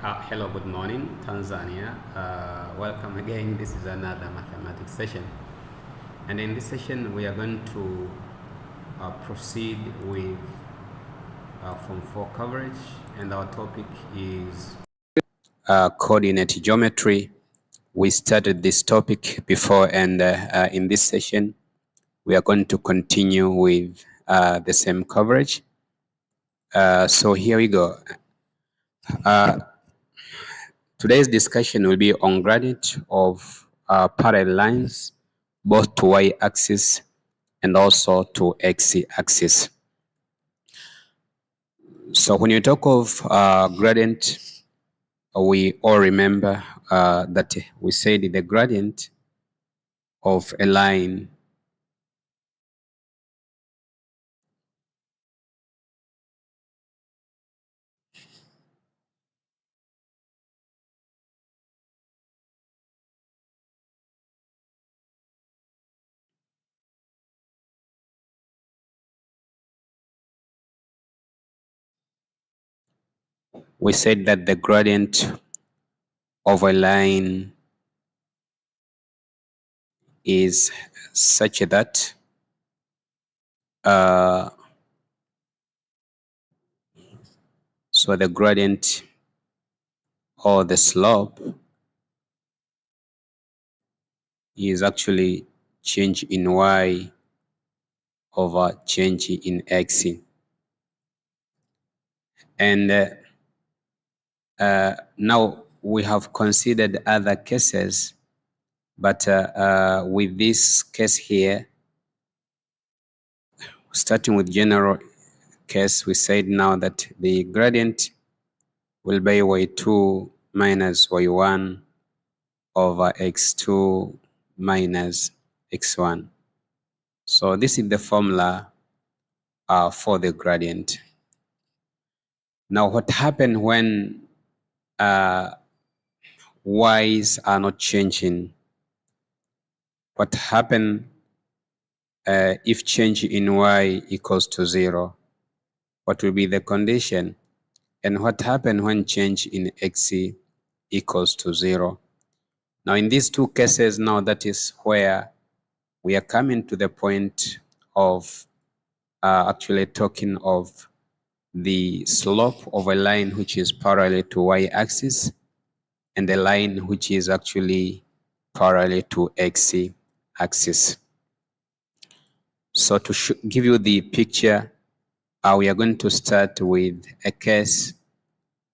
Hello, good morning, Tanzania. Welcome again. This is another mathematics session. And in this session, we are going to proceed with Form 4 coverage. And our topic is coordinate geometry. We started this topic before, and in this session, we are going to continue with the same coverage. So here we go. Today's discussion will be on gradient of parallel lines, both to y-axis and also to x-axis. So when you talk of gradient, we all remember that we said the gradient of a line we said that the gradient of a line is such that so the gradient or the slope is actually change in y over change in x. And now we have considered other cases, but with this case here, starting with general case, we said now that the gradient will be y2 minus y1 over x2 minus x1. So this is the formula for the gradient. Now what happened when y's are not changing? What happened if change in y equals to 0? What will be the condition? And what happened when change in x equals to 0? Now in these two cases, now that is where we are coming to the point of actually talking of the slope of a line which is parallel to y-axis and a line which is actually parallel to x-axis. So to give you the picture, we are going to start with a case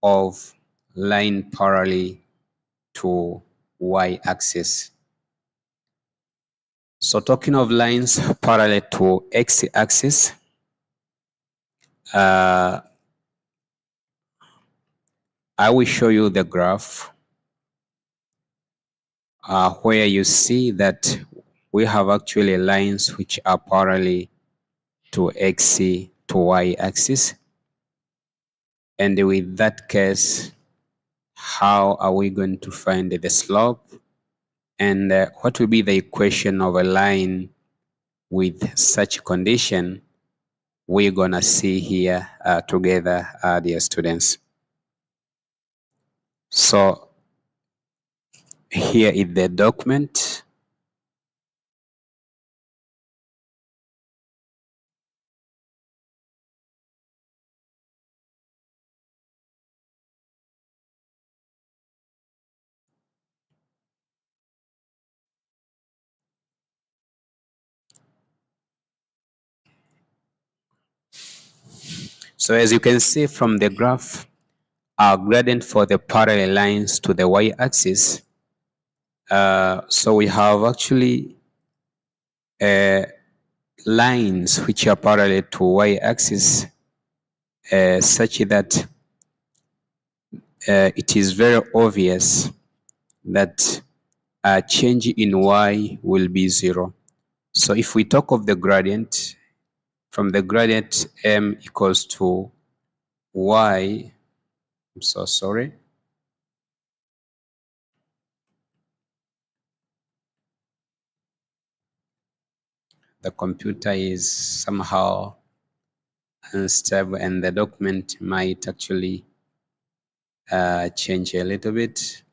of line parallel to y-axis. So talking of lines parallel to x-axis, I will show you the graph where you see that we have actually lines which are parallel to x to y-axis. And with that case, how are we going to find the slope? And what will be the equation of a line with such condition? We're gonna see here together, dear students. So here is the document. So as you can see from the graph, our gradient for the parallel lines to the y-axis. So we have actually lines which are parallel to y-axis such that it is very obvious that change in y will be 0. So if we talk of the gradient, from the gradient m equals to y, I'm so sorry. The computer is somehow unstable and the document might actually change a little bit,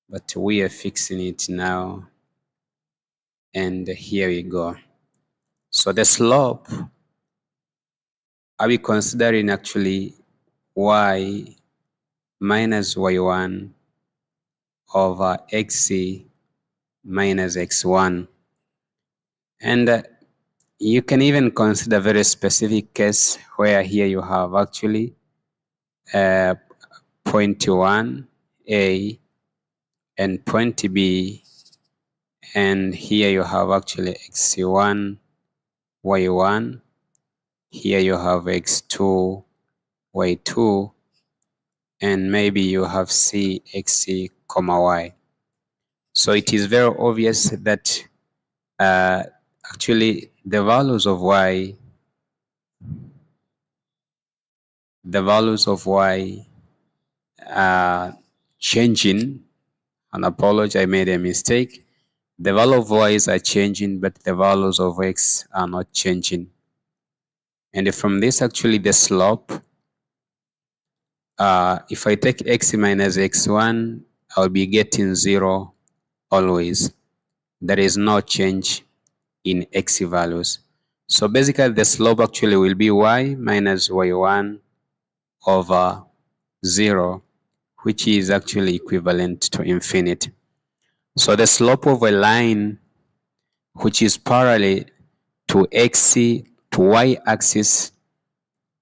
but we are fixing it now. And here we go. So the slope, are we considering actually y minus y1 over xc minus x1? And you can even consider a very specific case where here you have actually point 1a and point b, and here you have actually x1 y1, here you have x2 y2, and maybe you have c xc comma y. So it is very obvious that actually the values of y are changing. An apology, I made a mistake. The value of y's are changing, but the values of x are not changing. And from this, actually, the slope, if I take x minus x1, I'll be getting 0 always. There is no change in x values. So basically, the slope actually will be y minus y1 over 0, which is actually equivalent to infinity. So the slope of a line which is parallel to y-axis,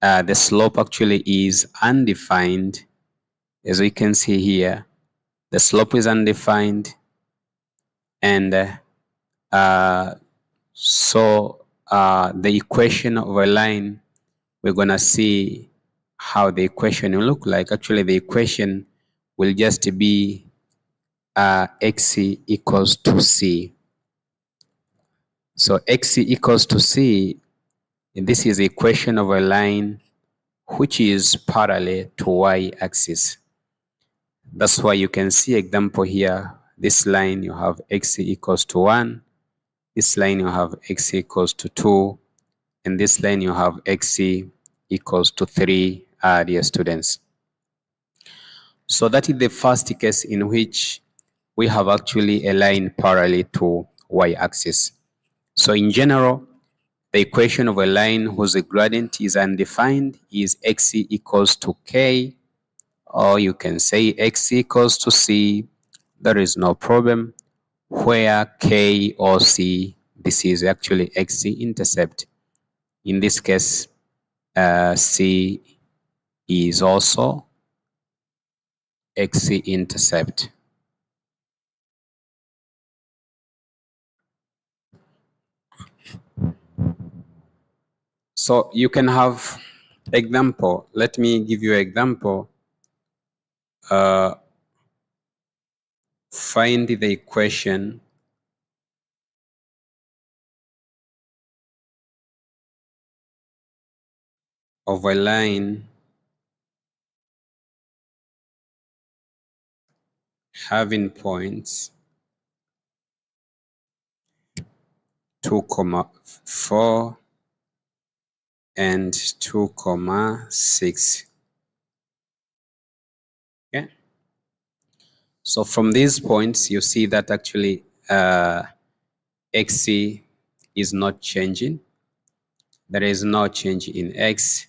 the slope actually is undefined. As we can see here, the slope is undefined, and so the equation of a line, we're gonna see how the equation will look like. Actually, the equation will just be x equals to c. So x equals to c, this is the equation of a line which is parallel to y-axis. That's why you can see example here. This line you have x equals to 1, this line you have x equals to 2, and this line you have x equals to 3, dear students. So that is the first case in which we have actually a line parallel to y-axis. So in general, the equation of a line whose gradient is undefined is x equals to k, or you can say x equals to c. There is no problem. Where k or c, this is actually x-intercept. In this case, c is also x-intercept. So you can have example. Let me give you an example. Find the equation of a line having points 2, 4 and 2, 6. Okay. So from these points, you see that actually xc is not changing. There is no change in x.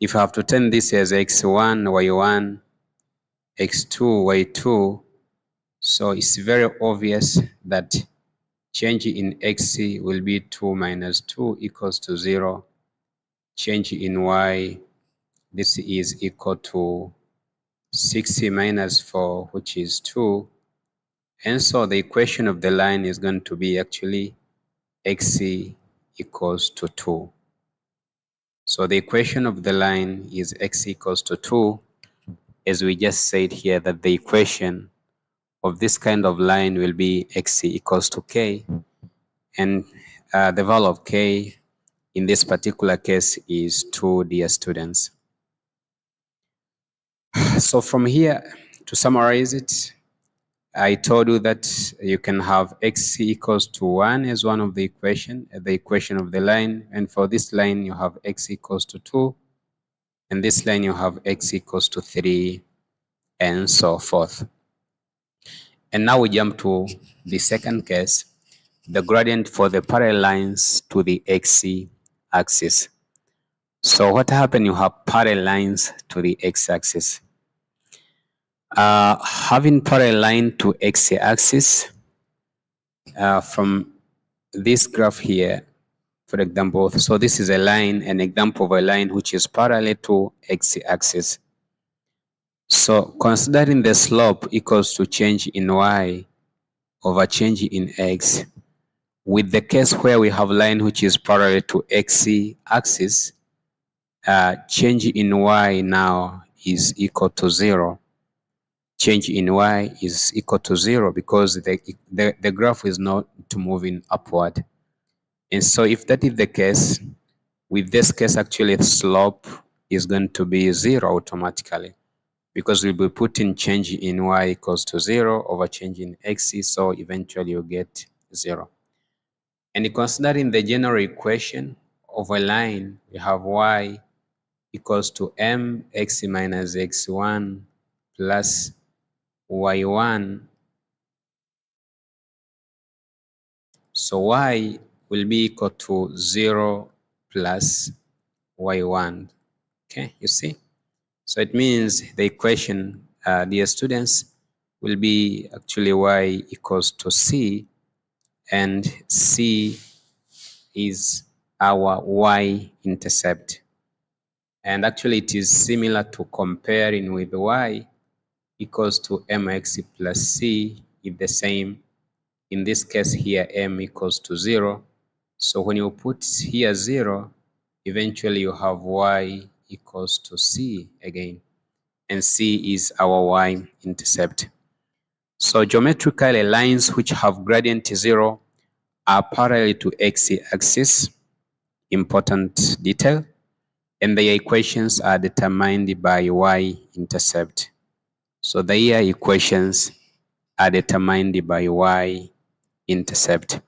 If I have to turn this as x1, y1, x2, y2, so it's very obvious that change in x will be 2 minus 2 equals to 0. Change in y, this is equal to 6 minus 4, which is 2. And so the equation of the line is going to be actually x equals to 2. So the equation of the line is x equals to 2, as we just said here, that the equation of this kind of line will be x equals to k, and the value of k in this particular case is 2, dear students. So from here, to summarize it, I told you that you can have x equals to 1 as one of the equation of the line, and for this line you have x equals to 2, and this line you have x equals to 3, and so forth. And now we jump to the second case, the gradient for the parallel lines to the x-axis. So what happened? You have parallel lines to the x-axis. Having parallel line to x-axis, from this graph here, for example, so this is a line, an example of a line which is parallel to x-axis. So considering the slope equals to change in y over change in x, with the case where we have line which is parallel to x-axis, change in y now is equal to 0. Change in y is equal to 0 because the graph is not moving upward. And so if that is the case, with this case actually the slope is going to be 0 automatically, because we'll be putting change in y equals to 0 over change in x, so eventually you get 0. And considering the general equation of a line, we have y equals to mx minus x1 plus y1. So y will be equal to 0 plus y1. Okay, you see? So it means the equation, dear students, will be actually y equals to c, and c is our y-intercept. And actually it is similar to comparing with y equals to mx plus c is the same. In this case here, m equals to 0. So when you put here 0, eventually you have y equals to c again, and c is our y-intercept. So geometrically, lines which have gradient 0 are parallel to x-axis, important detail, and their equations are determined by y-intercept. So their equations are determined by y-intercept.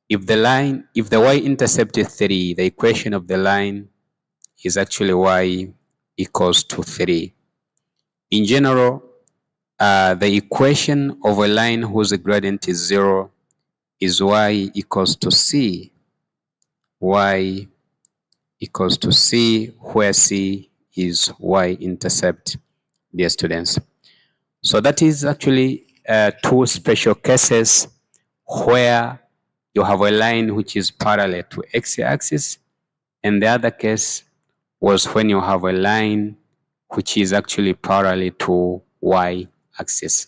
If the y-intercept is 3, the equation of the line is actually y equals to 3. In general, the equation of a line whose gradient is 0 is y equals to c. Y equals to c, where c is y-intercept, dear students. So that is actually two special cases where you have a line which is parallel to x-axis, and the other case was when you have a line which is actually parallel to y-axis.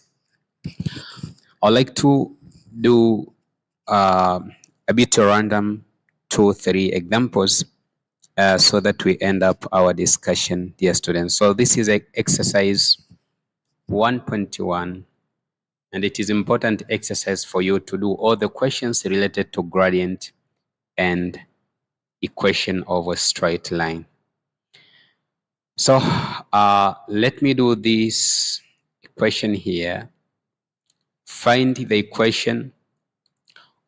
I'd like to do a bit random 2-3 examples so that we end up our discussion, dear students. So this is exercise 1.1, and it is important exercise for you to do all the questions related to gradient and equation of a straight line. So let me do this equation here. Find the equation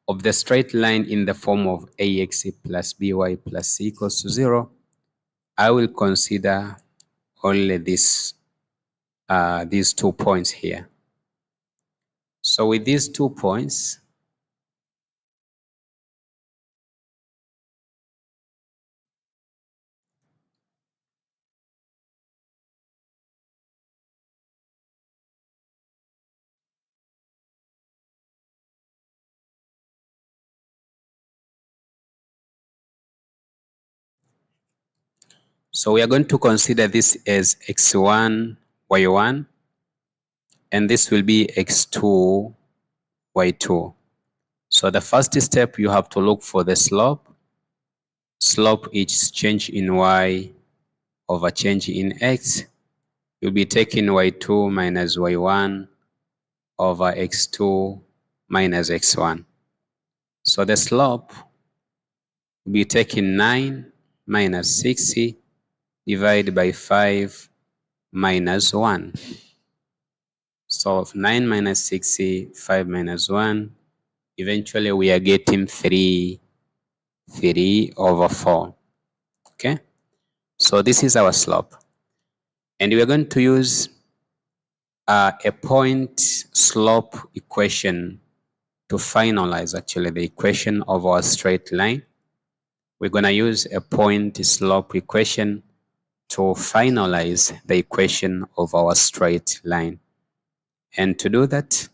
of the straight line in the form of ax plus by plus c equals to 0. I will consider only these 2 points here. So with these 2 points, so we are going to consider this as x1, y1, and this will be x2, y2. So the first step, you have to look for the slope. Slope is change in y over change in x. You'll be taking y2 minus y1 over x2 minus x1. So the slope will be taking 9 minus 60 divided by 5 minus 1. So 9 minus 60, 5 minus 1, eventually we are getting 3 over 4. Okay? So this is our slope. And we're going to use a point slope equation to finalize actually the equation of our straight line. We're going to use a point slope equation to finalize the equation of our straight line. And to do that,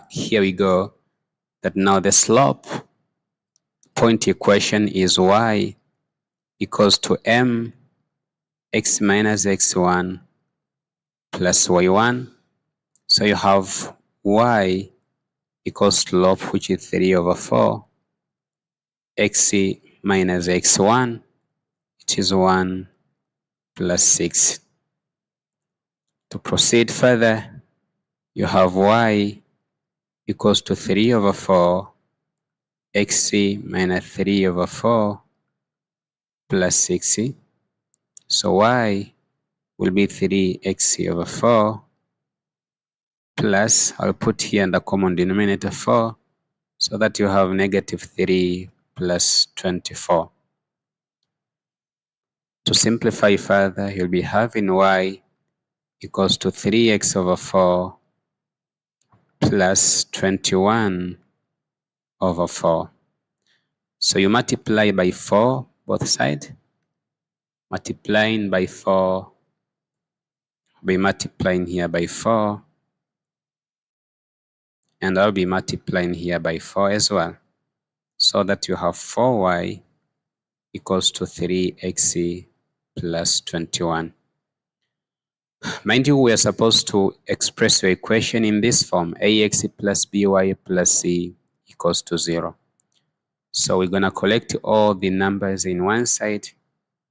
here we go, that now the slope point equation is y equals to m x minus x1 plus y1. So you have y equals slope, which is 3 over 4, x minus x1, which is 1 plus 6. To proceed further, you have y equals to 3 over 4, x minus 3 over 4 plus 6. So y will be 3x over 4 plus, I'll put here in the common denominator 4, so that you have negative 3 plus 24. To simplify further, you'll be having y equals to 3x over 4 plus 21 over 4. So you multiply by 4 both sides. Multiplying by 4, be multiplying here by 4, and I'll be multiplying here by 4 as well, so that you have 4y equals to 3x plus 21. Mind you, we are supposed to express your equation in this form: ax plus by plus c equals to 0. So we're going to collect all the numbers in one side.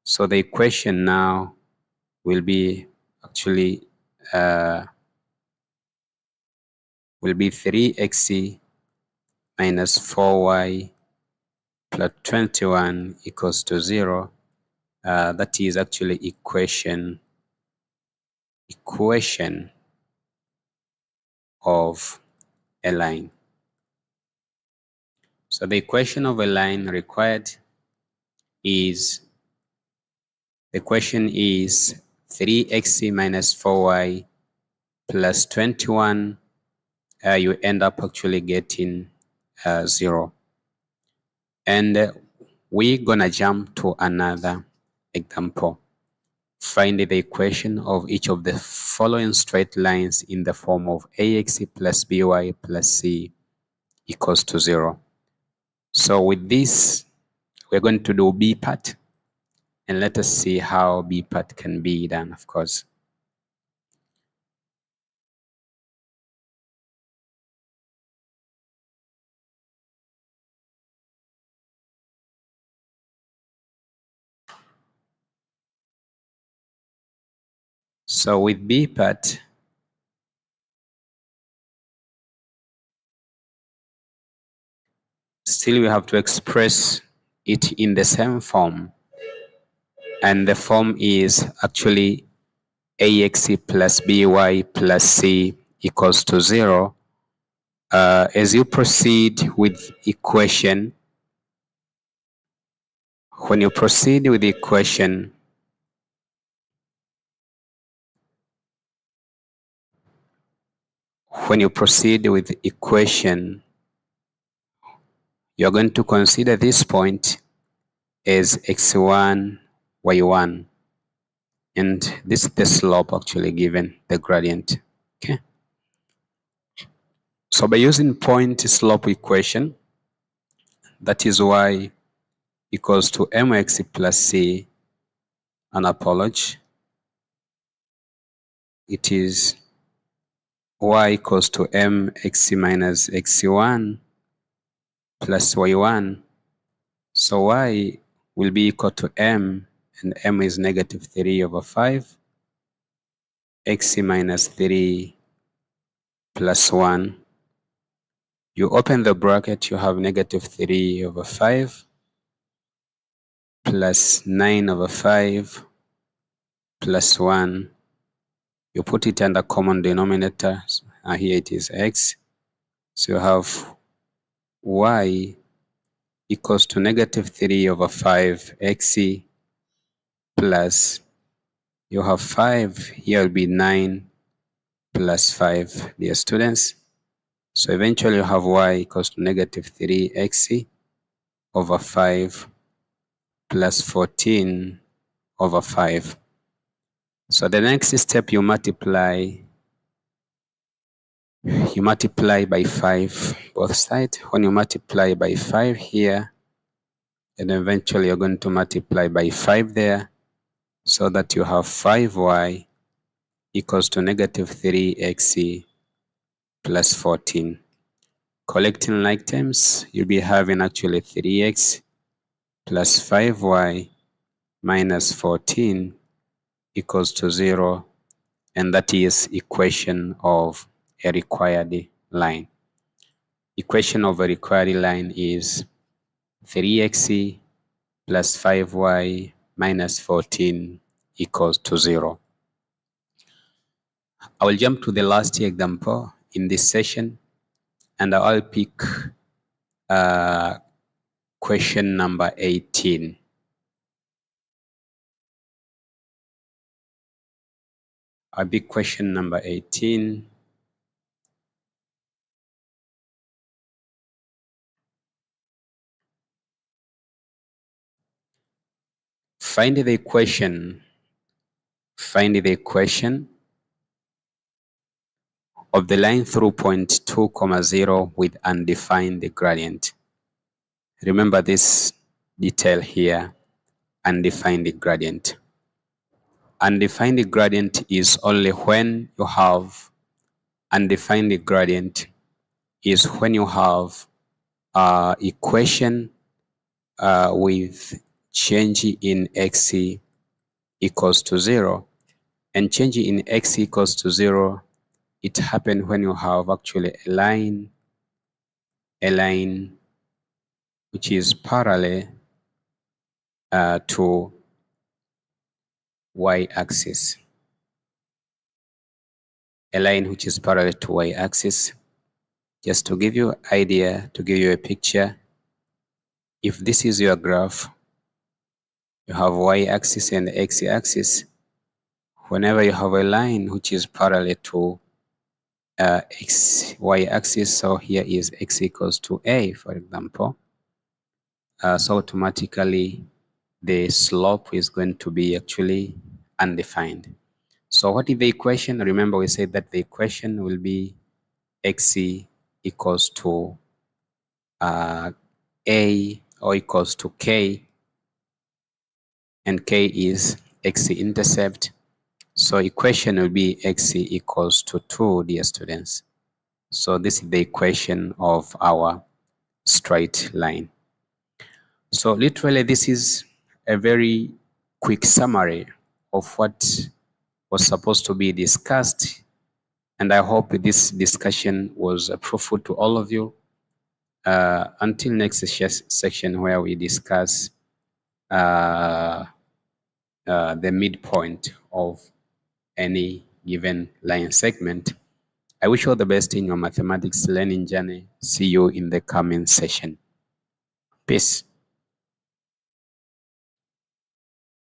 So the equation now will be actually 3x minus 4y plus 21 equals to 0. That is actually equation of a line. So the equation of a line required is, the equation is 3x minus 4y plus 21. You end up actually getting 0. And we're gonna jump to another example. Find the equation of each of the following straight lines in the form of ax plus by plus c equals to 0. So with this, we're going to do B part, and let us see how B part can be done, of course. So with B part, still we have to express it in the same form, and the form is actually ax plus by plus c equals to 0. As you proceed with equation, when you proceed with the equation, you're going to consider this point as x1, y1, and this is the slope actually given, the gradient. Okay. So by using point slope equation, that is y equals to mx plus c, an apology, it is y equals to mx minus x1 plus y1. So y will be equal to m, and m is negative 3 over 5, x minus 3 plus 1. You open the bracket, you have negative 3 over 5 plus 9 over 5 plus 1. You put it under common denominator. Here it is x. So you have y equals to negative 3 over 5 x plus, you have 5, here will be 9 plus 5, dear students. So eventually you have y equals to negative 3x over 5 plus 14 over 5. So the next step, you multiply by 5 both sides. When you multiply by 5 here, and eventually you're going to multiply by 5 there, so that you have 5y equals to negative 3x plus 14. Collecting like terms, you'll be having actually 3x plus 5y minus 14 equals to 0, and that is equation of a required line. Equation of a required line is 3x plus 5y minus 14 equals to 0. I will jump to the last example in this session, and I'll pick question number 18. I'll pick question number 18. Find the equation of the line through point 2, 0 with undefined gradient. Remember this detail here, undefined gradient. Undefined gradient is only when you have undefined gradient is when you have equation with change in x equals to 0, and change in x equals to 0, it happens when you have actually a line which is parallel to y-axis. A line which is parallel to y-axis. Just to give you an idea, to give you a picture, if this is your graph, you have y-axis and x-axis. Whenever you have a line which is parallel to y-axis, so here is x equals to a, for example, so automatically the slope is going to be actually undefined. So what is the equation? Remember, we said that the equation will be x equals to a or equals to k, and k is x-intercept. So equation will be x equals to 2, dear students. So this is the equation of our straight line. So literally this is a very quick summary of what was supposed to be discussed, and I hope this discussion was fruitful to all of you. Until next section where we discuss the midpoint of any given line segment. I wish you all the best in your mathematics learning journey. See you in the coming session. Peace.